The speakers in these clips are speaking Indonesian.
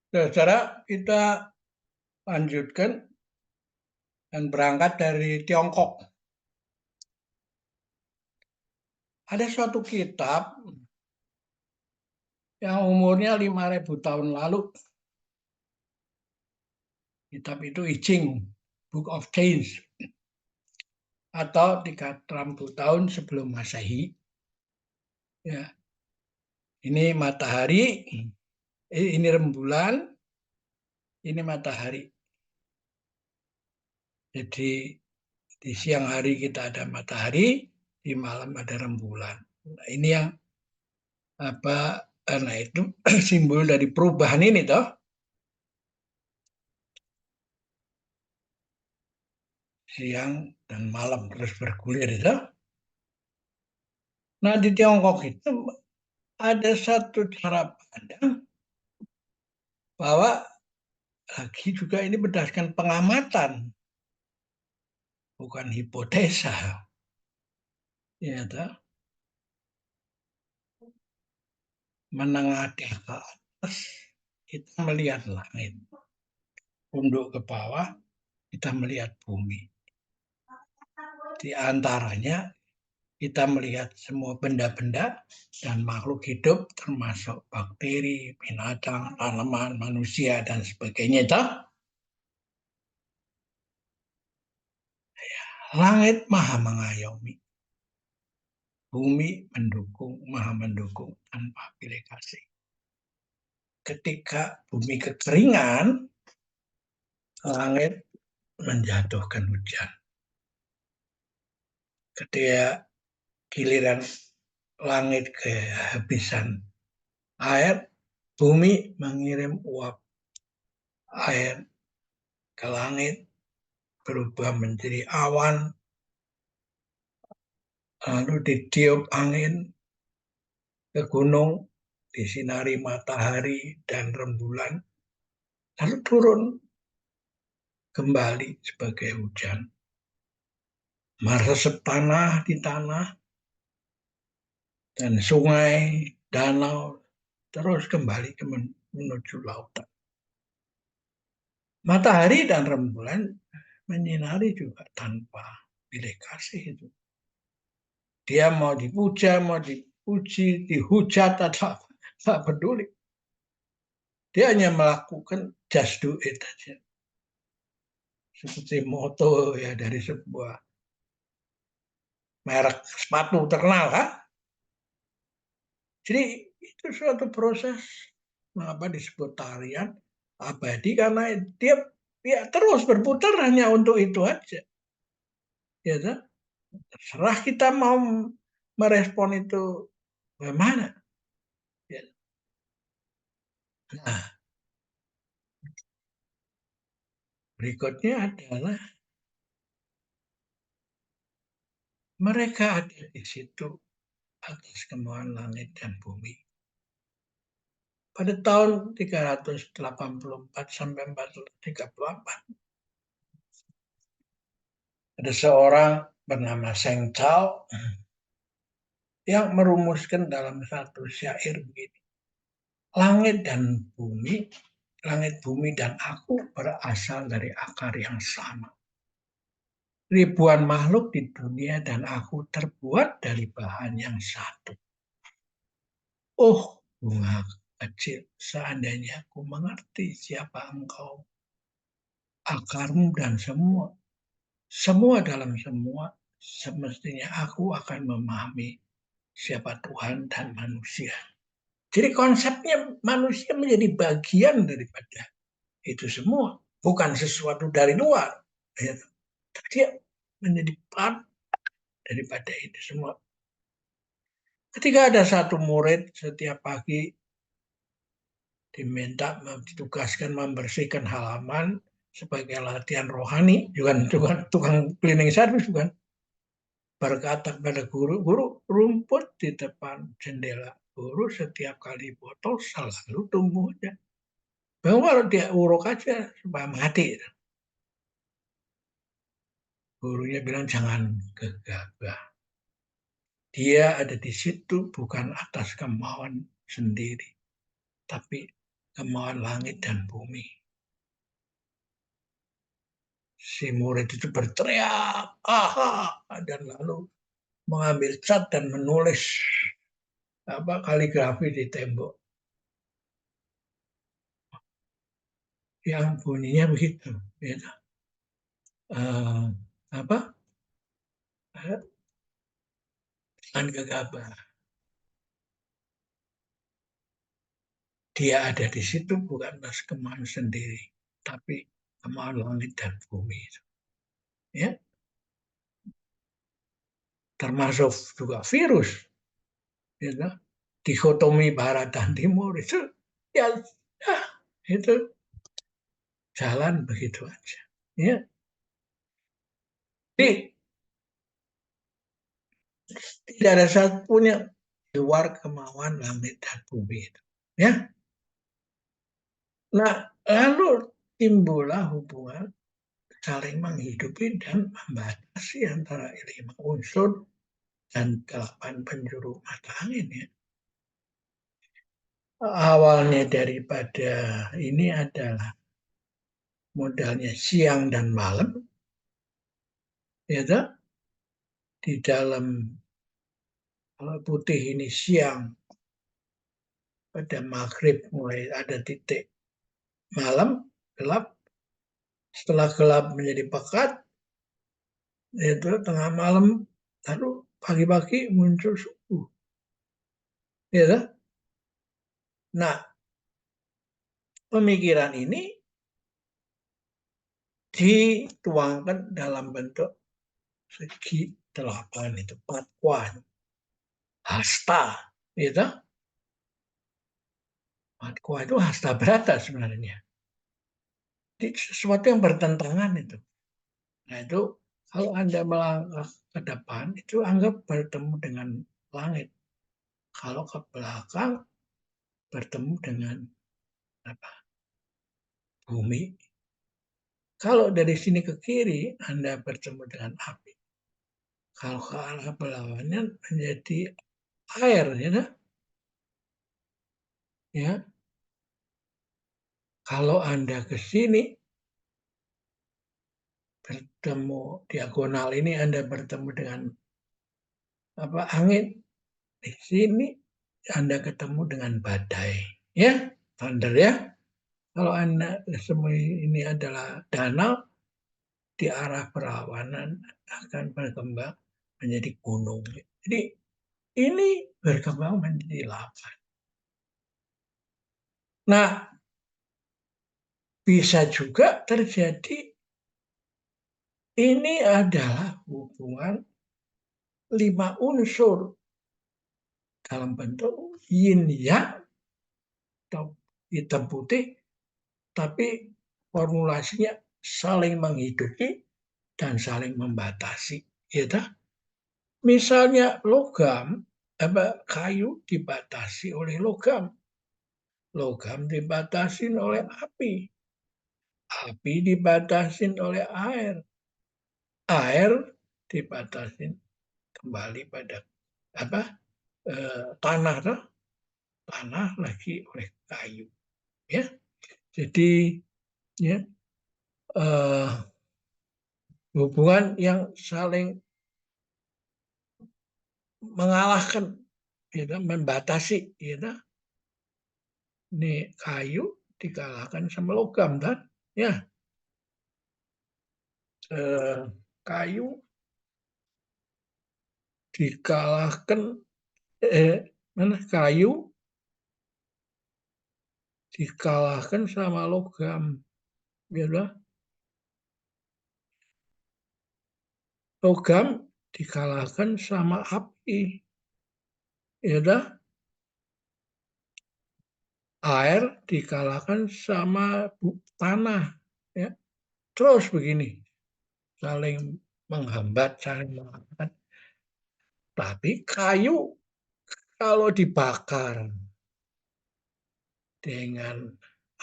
Saudara, kita lanjutkan dan berangkat dari Tiongkok. Ada suatu kitab yang umurnya 5.000 tahun lalu. Kitab itu I Ching, Book of Change, atau 360 tahun sebelum Masehi. Ya, ini matahari, ini rembulan, ini matahari. Jadi di siang hari kita ada matahari, di malam ada rembulan. Nah, ini yang nah itu simbol dari perubahan ini toh. Siang dan malam terus bergulir itu. Nah di Tiongkok itu ada satu cara pandang bahwa lagi juga ini berdasarkan pengamatan, bukan hipotesa. Ya, toh. Menengah ke atas kita melihat langit, tunduk ke bawah kita melihat bumi. Di antaranya kita melihat semua benda-benda dan makhluk hidup termasuk bakteri, binatang, tanaman, manusia, dan sebagainya. Itu langit maha mengayomi, bumi mendukung, maha mendukung tanpa pilih kasih. Ketika bumi kekeringan, langit menjatuhkan hujan. Ketika giliran langit kehabisan air, bumi mengirim uap air ke langit, berubah menjadi awan, lalu ditiup angin ke gunung, disinari matahari dan rembulan, lalu turun kembali sebagai hujan. Meresap tanah di tanah, dan sungai, danau, terus kembali menuju lautan. Matahari dan rembulan menyinari juga tanpa pilih kasih itu. Dia mau dipuja, mau dipuji, dihujat atau apa, tak peduli. Dia hanya melakukan just do it aja. Seperti moto ya dari sebuah merek sepatu terkenal kan. Jadi itu suatu proses mengapa disebut tarian abadi karena dia ya terus berputar hanya untuk itu aja. Ya kan? Terserah kita mau merespon itu bagaimana. Ya. Nah, berikutnya adalah mereka ada di situ atas kemauan langit dan bumi. Pada tahun 384 sampai 434 ada seorang bernama Seng Chao yang merumuskan dalam satu syair begini. Langit bumi dan aku berasal dari akar yang sama. Ribuan makhluk di dunia dan aku terbuat dari bahan yang satu. Oh, bunga kecil, seandainya aku mengerti siapa engkau, akarmu dan semua dalam semua, semestinya aku akan memahami siapa Tuhan dan manusia. Jadi konsepnya manusia menjadi bagian daripada itu semua, bukan sesuatu dari luar. Ya. Dia menjadi part daripada itu semua. Ketika ada satu murid setiap pagi diminta ditugaskan membersihkan halaman sebagai latihan rohani, juga tukang cleaning service bukan. Berkata pada guru, rumput di depan jendela guru setiap kali potong selalu tumbuhnya. Bahwa kalau dia uruk aja supaya mati. Gurunya bilang jangan gegabah. Dia ada di situ bukan atas kemauan sendiri, tapi kemauan langit dan bumi. Si murid itu berteriak, aha, dan lalu mengambil cat dan menulis kaligrafi di tembok yang bunyinya begitu, gitu. Apa? Jangan gegabah. Dia ada di situ bukan atas kemauan sendiri, tapi kemauan langit dan bumi. Ya, termasuk juga virus, gitu. Dikotomi barat dan timur itu, ya, ya itu jalan begitu aja. Ya, jadi tidak ada satupun yang di luar kemauan langit dan bumi itu. Ya, nah lalu timbullah hubungan saling menghidupi dan membatasi antara 5 unsur dan 8 penjuru mata angin ya. Awalnya daripada ini adalah modalnya siang dan malam, ya toh? Di dalam putih ini siang, pada maghrib mulai ada titik malam gelap, setelah gelap menjadi pekat, yaitu tengah malam, lalu pagi-pagi muncul subuh, ya toh? Nah, pemikiran ini dituangkan dalam bentuk segi 8 itu, patwa, hasta, gitu. Patwa itu hasta berata sebenarnya. Jadi sesuatu yang bertentangan itu. Nah itu kalau Anda melangkah ke depan itu anggap bertemu dengan langit. Kalau ke belakang bertemu dengan apa? Bumi. Kalau dari sini ke kiri Anda bertemu dengan api. Kalau ke arah berlawanan menjadi air, ya. Ya, kalau Anda ke sini bertemu diagonal ini Anda bertemu dengan angin. Di sini Anda ketemu dengan badai. Ya, thunder ya. Kalau Anda semua ini adalah danau, di arah berlawanan akan berkembang menjadi gunung. Jadi ini berkembang menjadi lava. Nah, bisa juga terjadi ini adalah hubungan 5 unsur dalam bentuk yin yang atau hitam putih, tapi formulasinya saling menghidupi dan saling membatasi. Gitu. Misalnya logam, kayu dibatasi oleh logam, logam dibatasi oleh api, api dibatasi oleh air, air dibatasi kembali pada tanah, tanah lagi oleh kayu. Ya, jadi ya hubungan yang saling mengalahkan, gitu, membatasi, gitu. Ini kayu dikalahkan sama logam kan, ya. Kayu dikalahkan kayu dikalahkan sama logam, gitu. Logam dikalahkan sama api, gitu. Air dikalahkan sama tanah, ya. Terus begini, saling menghambat, saling menghambat. Tapi kayu kalau dibakar dengan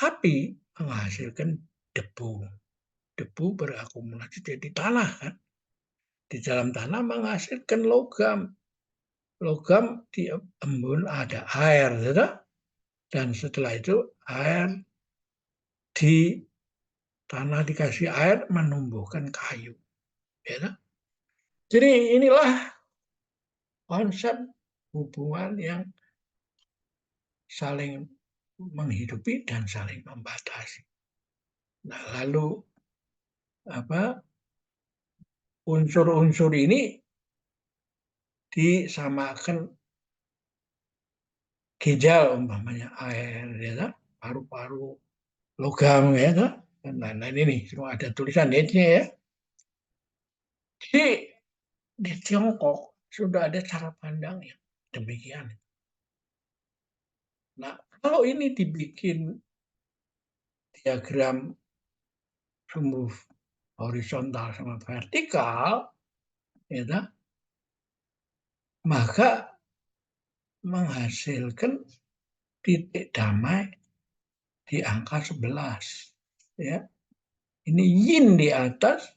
api menghasilkan debu. Debu berakumulasi jadi tanah kan. Di dalam tanah menghasilkan logam. Logam di embun ada air, gitu. Dan setelah itu air di tanah dikasih air menumbuhkan kayu. Ya. Jadi inilah konsep hubungan yang saling menghidupi dan saling membatasi. Nah, lalu apa unsur-unsur ini disamakan ginjal umpamanya air, ya, paru-paru, logam, ya, dan lain-lain ini semua ada tulisan ini ya. Jadi di Tiongkok sudah ada cara pandang yang demikian. Nah, kalau ini dibikin diagram sumbu horizontal sama vertikal, ya, maka menghasilkan titik damai di angka 11. Ya. Ini yin di atas,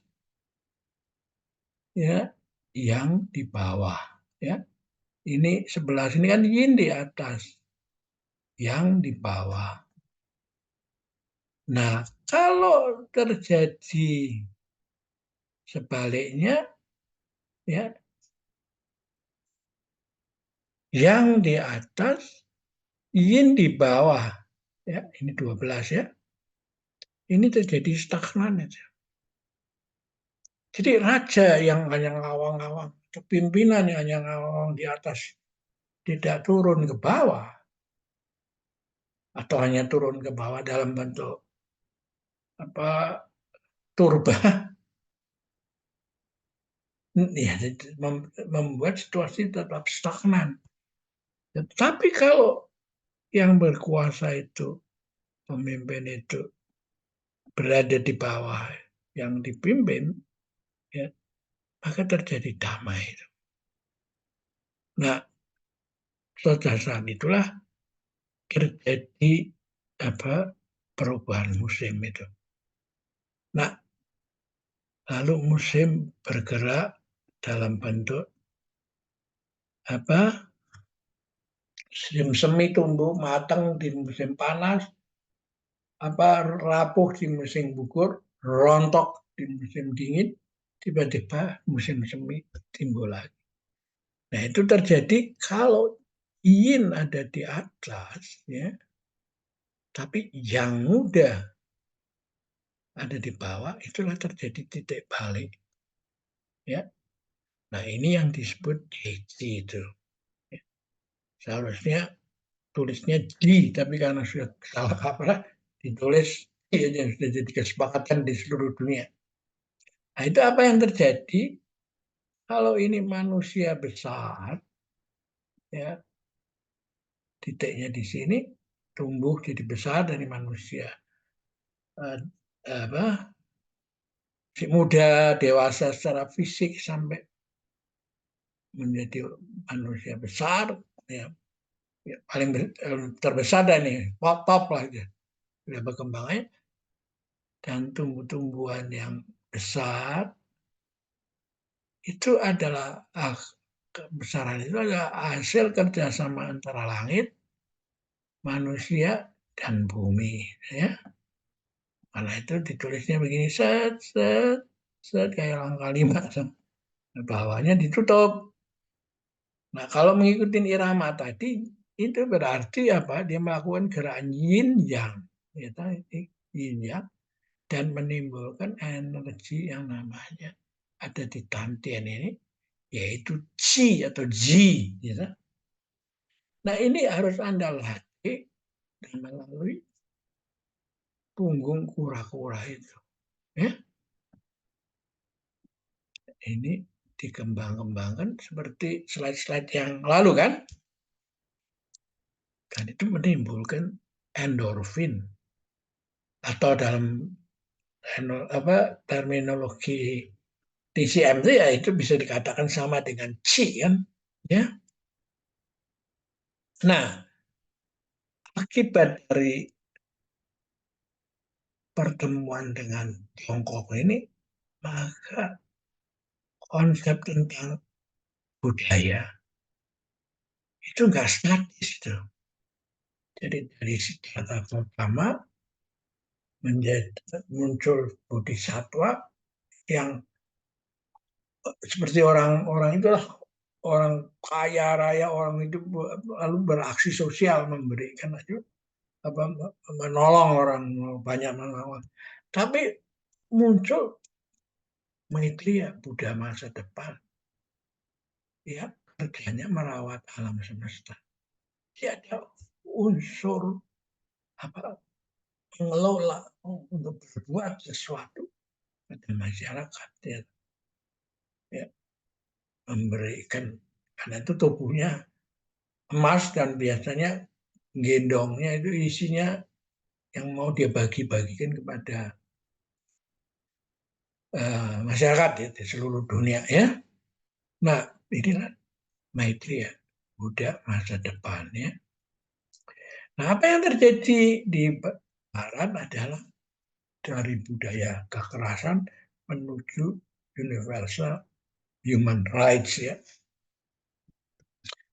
ya, yang di bawah. Ya. Ini 11 ini kan yin di atas, yang di bawah. Nah, kalau terjadi sebaliknya, ya, yang di atas, yin di bawah, ya, ini 12 ya, ini terjadi stagnan aja. Jadi raja yang hanya ngawang-ngawang, pimpinan yang hanya ngawang di atas, tidak turun ke bawah, atau hanya turun ke bawah dalam bentuk apa turba, ya, membuat situasi tetap stagnan. Tapi kalau yang berkuasa itu, pemimpin itu berada di bawah yang dipimpin, ya, maka terjadi damai. Nah, pada saat itulah terjadi apa perubahan musim itu. Nah, lalu musim bergerak dalam bentuk apa musim semi tumbuh matang di musim panas, apa rapuh di musim gugur, rontok di musim dingin, tiba-tiba musim semi timbul lagi. Nah, itu terjadi kalau yin ada di atas, ya, tapi yang muda ada di bawah, itulah terjadi titik balik. Ya. Nah, ini yang disebut Heichi itu. Ya. Seharusnya tulisnya Ji, tapi karena sudah salah kaprah, ditulis I aja, sudah jadi kesepakatan di seluruh dunia. Nah, itu apa yang terjadi kalau ini manusia besar, ya, titiknya di sini tumbuh jadi besar dari manusia eh, apa si muda dewasa secara fisik sampai menjadi manusia besar, ya, ya paling terbesar dan nih top lah gitu. Sudah berkembangnya dan tumbuh-tumbuhan yang besar itu adalah kebesaran itu adalah hasil kerjasama antara langit, manusia, dan bumi. Ya. Karena itu ditulisnya begini, set, set, set, kayak langkah 5. Bawahnya ditutup. Nah, kalau mengikuti irama tadi, itu berarti apa? Dia melakukan gerakan yin yang, ya, yin yang, dan menimbulkan energi yang namanya ada di Tantien ini, yaitu Qi atau Ji. Ya. Nah, ini harus Anda latih dan melalui punggung kura-kura itu. Ya. Ini dikembang-kembangkan seperti slide-slide yang lalu kan. Dan itu menimbulkan endorfin atau dalam apa terminologi TCM itu ya itu bisa dikatakan sama dengan Qi kan. Ya. Nah, akibat dari pertemuan dengan Tiongkok ini, maka konsep tentang budaya itu nggak statis tuh. Jadi dari Siddhartha Gautama muncul bodhisatwa yang seperti orang-orang itulah, orang kaya raya, orang itu lalu beraksi sosial, memberikan aja apa, menolong orang, banyak menolong. Tapi muncul Maitreya, Buddha masa depan, ya kerjanya merawat alam semesta. Dia ada unsur apa, mengelola, untuk berbuat sesuatu pada masyarakat, ya, ya, memberikan, karena itu tubuhnya emas dan biasanya gendongnya itu isinya yang mau dia bagi-bagikan kepada masyarakat, ya, di seluruh dunia, ya. Nah, inilah Maitreya, Buddha masa depan, ya. Nah, apa yang terjadi di Barat adalah dari budaya kekerasan menuju universal human rights, ya.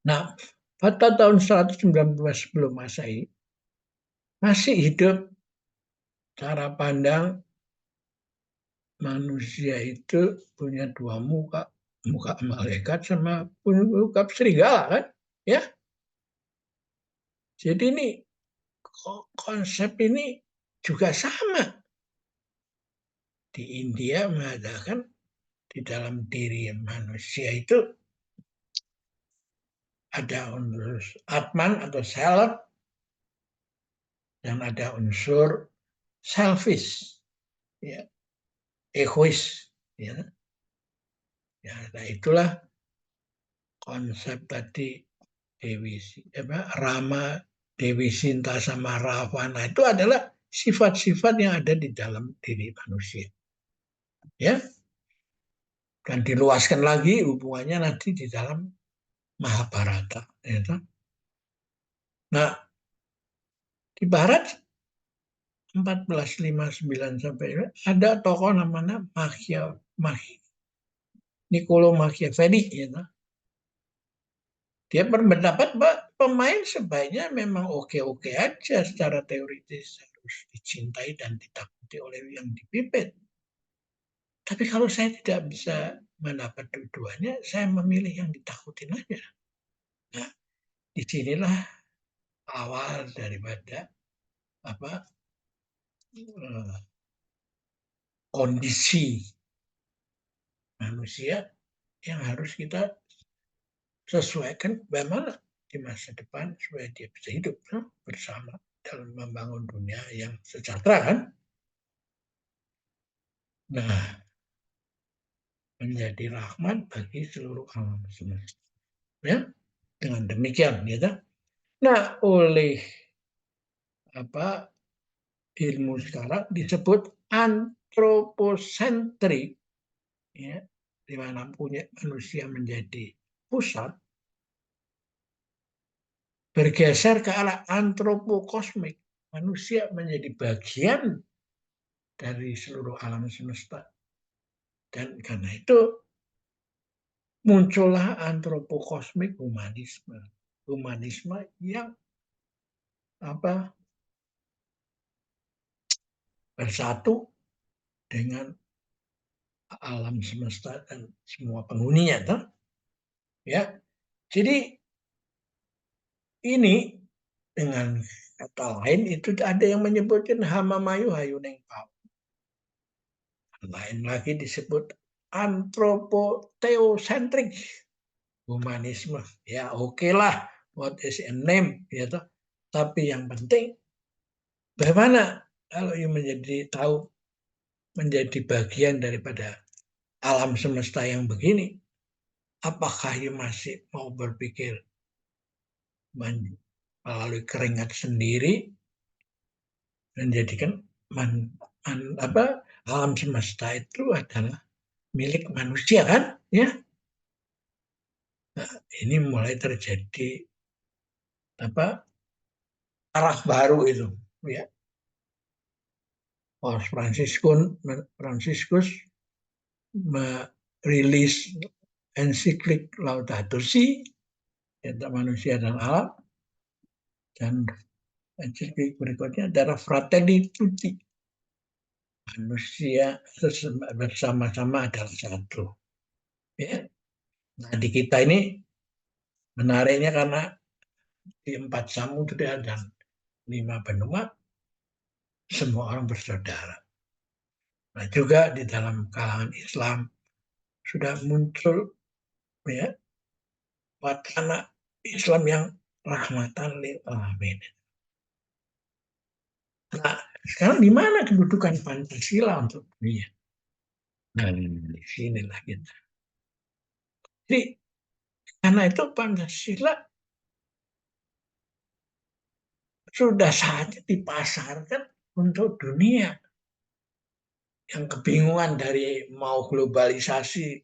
Nah, pada tahun 119 sebelum Masehi masih hidup cara pandang manusia itu punya dua muka, muka malaikat sama muka serigala, kan? Ya. Jadi ini konsep ini juga sama. Di India mengatakan di dalam diri manusia itu ada unsur atman atau self dan ada unsur selfish, ya, egois, ya. Ya, nah itulah konsep tadi Dewi Rama, Dewi Sinta sama Ravana itu adalah sifat-sifat yang ada di dalam diri manusia, ya. Dan diluaskan lagi hubungannya nanti di dalam Mahabharata, ya. Nah, di Barat 1459 sampai ada tokoh namanya Niccolo Machiavelli, ya. Dia berpendapat bahwa pemain sebaiknya memang oke-oke aja secara teoritis, harus dicintai dan ditakuti oleh yang dipimpin. Tapi kalau saya tidak bisa mendapat dua-duanya, saya memilih yang ditakutin aja. Nah, disinilah awal daripada apa, kondisi manusia yang harus kita sesuaikan bagaimana di masa depan supaya dia bisa hidup, ya, bersama dalam membangun dunia yang sejahtera, kan? Nah, menjadi rahmat bagi seluruh alam semesta. Ya, dengan demikian, ya. Nah, oleh apa, ilmu sekarang disebut antroposentrik, ya, di mana punya manusia menjadi pusat, bergeser ke arah antropokosmik. Manusia menjadi bagian dari seluruh alam semesta. Dan karena itu muncullah antropokosmik humanisme. Humanisme yang apa, bersatu dengan alam semesta dan semua penghuninya, toh? Ya. Jadi ini dengan kata lain itu ada yang menyebutkan hama mayu hayuneng pau. Lain lagi disebut antropoteosentrik humanisme. Ya, oke lah, what is a name, ya toh. Tapi yang penting bagaimana kalau yang menjadi tahu, menjadi bagian daripada alam semesta yang begini, apakah you masih mau berpikir melalui keringat sendiri menjadikan alam semesta itu adalah milik manusia, kan? Ya, nah, ini mulai terjadi apa, arah baru itu, ya. Paus Fransiskus merilis ensiklik Laudato Si, tentang manusia dan alam, dan Enciklik berikutnya adalah Fratelli Tutti. Manusia bersama-sama adalah satu. Ya. Nah, di kita ini menariknya karena di 4 samudra dan 5 benua, semua orang bersaudara. Nah, juga di dalam kalangan Islam sudah muncul ya wacana Islam yang rahmatan lil alamin. Nah, sekarang di mana kedudukan Pancasila untuk dunia? Nah, di sinilah kita. Jadi, karena itu Pancasila sudah saatnya dipasarkan untuk dunia. Yang kebingungan dari mau globalisasi,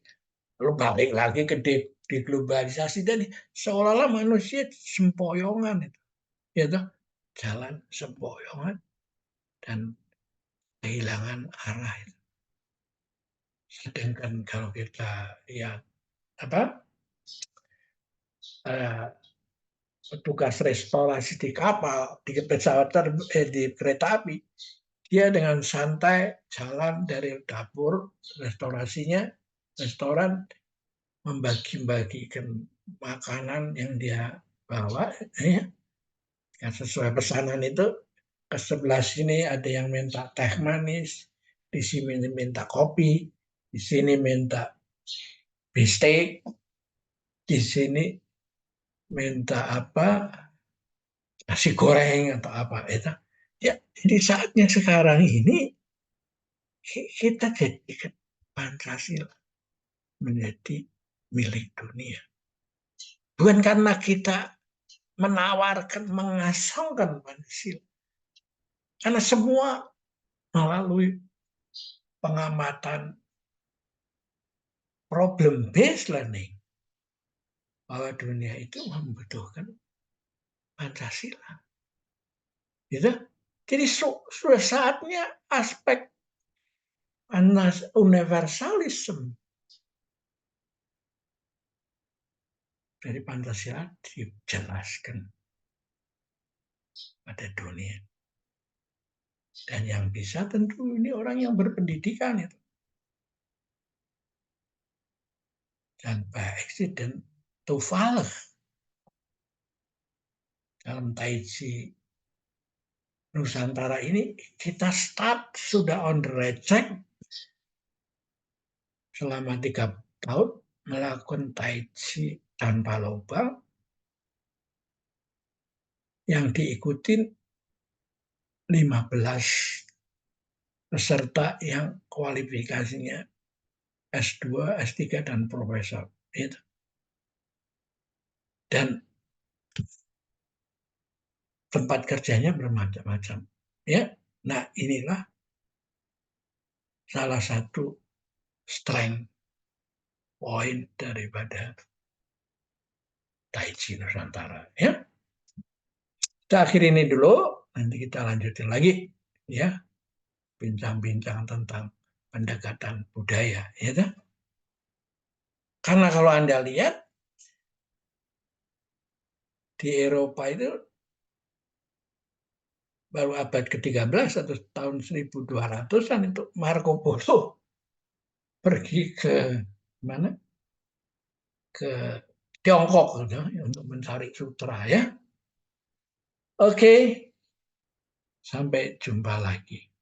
lalu balik lagi ke deglobalisasi, dan seolah-olah manusia sempoyongan itu. Ya toh, jalan sempoyongan dan kehilangan arah itu. Sedangkan kalau kita lihat apa eh, petugas restorasi di kapal, di pesawat di kereta api, dia dengan santai jalan dari dapur restorasinya, restoran, membagi-bagikan makanan yang dia bawa, ya, yang sesuai pesanan itu. Ke sebelah sini ada yang minta teh manis, di sini minta kopi, di sini minta bistek, di sini minta apa, nasi goreng atau apa itu. Ya, jadi saatnya sekarang ini kita jadikan Pancasila menjadi milik dunia. Bukan karena kita menawarkan, mengasongkan Pancasila. Karena semua melalui pengamatan problem based learning bahwa dunia itu membutuhkan Pancasila. Gitu? Jadi sudah saatnya aspek universalisme dari Pancasila dijelaskan pada dunia. Dan yang bisa tentu ini orang yang berpendidikan itu. Dan baik dan toevallig dalam Taiji Nusantara ini kita start sudah on the right track selama 3 tahun melakukan Taiji tanpa lubang yang diikuti 15 peserta yang kualifikasinya S2, S3, dan profesor. Itu. Dan tempat kerjanya bermacam-macam. Ya, nah inilah salah satu strength point daripada Taiji Nusantara. Ya, kita akhiri ini dulu, nanti kita lanjutin lagi, ya, bincang-bincang tentang pendekatan budaya, ya kan? Karena kalau Anda lihat di Eropa itu baru abad ke-13 atau tahun 1200-an itu Marco Polo pergi ke mana? Ke Tiongkok gitu, untuk mencari sutra, ya. Oke, sampai jumpa lagi.